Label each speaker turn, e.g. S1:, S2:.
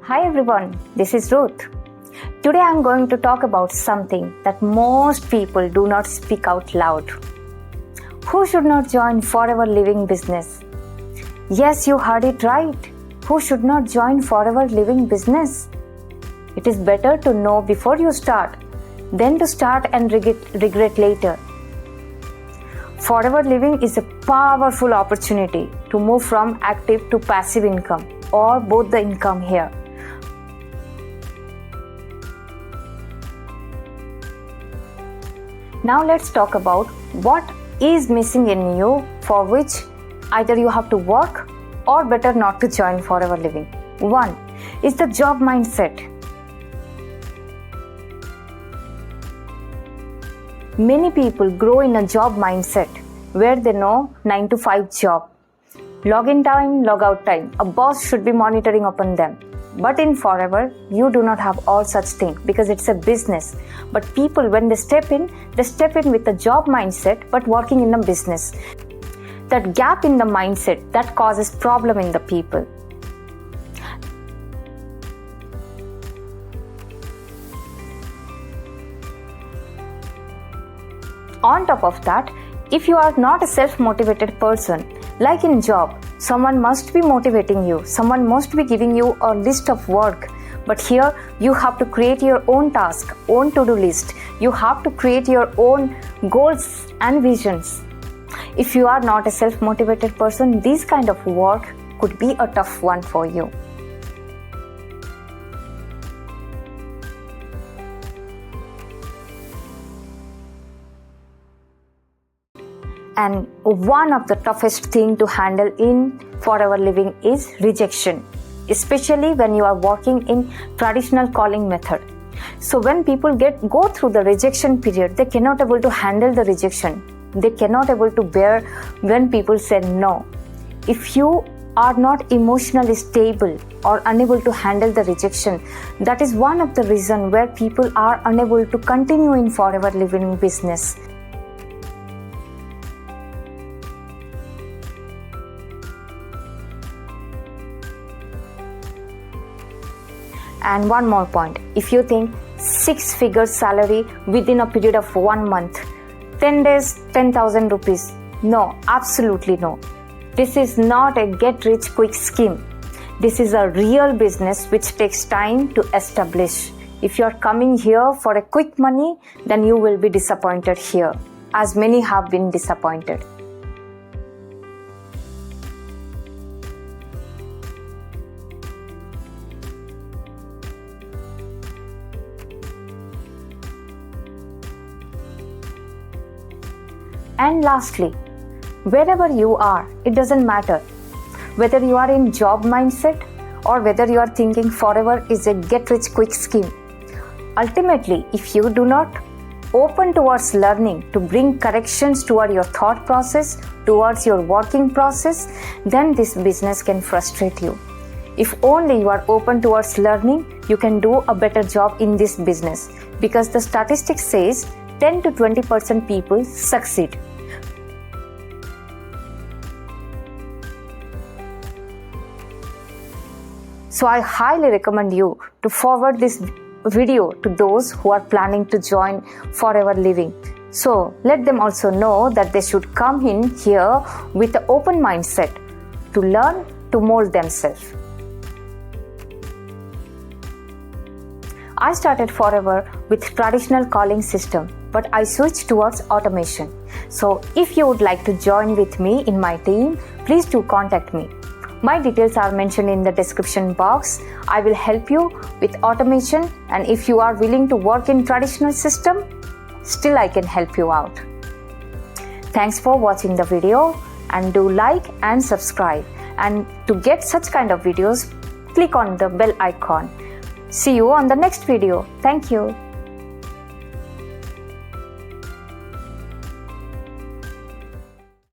S1: Hi everyone, this is Ruth. Today I am going to talk about something that most people do not speak out loud. Who should not join Forever Living business? Yes, you heard it right. Who should not join Forever Living business? It is better to know before you start than to start and regret later. Forever Living is a powerful opportunity to move from active to passive income or both the income here. Now let's talk about what is missing in you for which either you have to work or better not to join Forever Living. One is the job mindset. Many people grow in a job mindset where they know 9 to 5 job. Login time, log out time. A boss should be monitoring upon them. But in Forever, you do not have all such things because it's a business. But people, when they step in with a job mindset but working in a business. That gap in the mindset, that causes problem in the people. On top of that, if you are not a self-motivated person, like in job, someone must be motivating you, someone must be giving you a list of work. But here, you have to create your own task, own to-do list. You have to create your own goals and visions. If you are not a self-motivated person, this kind of work could be a tough one for you. And one of the toughest thing to handle in Forever Living is rejection, especially when you are working in traditional calling method. So when people go through the rejection period, they cannot able to handle the rejection. They cannot able to bear when people say no. If you are not emotionally stable or unable to handle the rejection, that is one of the reasons where people are unable to continue in Forever Living business. And one more point, if you think 6-figure salary within a period of 1 month, 10 days, 10,000 rupees. No, absolutely no. This is not a get-rich-quick scheme. This is a real business which takes time to establish. If you are coming here for a quick money, then you will be disappointed here, as many have been disappointed. And lastly, wherever you are, it doesn't matter. Whether you are in job mindset or whether you are thinking Forever is a get-rich-quick scheme. Ultimately, if you do not open towards learning to bring corrections toward your thought process, towards your working process, then this business can frustrate you. If only you are open towards learning, you can do a better job in this business because the statistics says 10 to 20% people succeed. So I highly recommend you to forward this video to those who are planning to join Forever Living. So let them also know that they should come in here with an open mindset to learn to mold themselves. I started Forever with traditional calling system, but I switched towards automation. So if you would like to join with me in my team, please do contact me. My details are mentioned in the description box. I will help you with automation, and if you are willing to work in traditional system, still I can help you out. Thanks for watching the video, and do like and subscribe. And to get such kind of videos, click on the bell icon. See you on the next video. Thank you.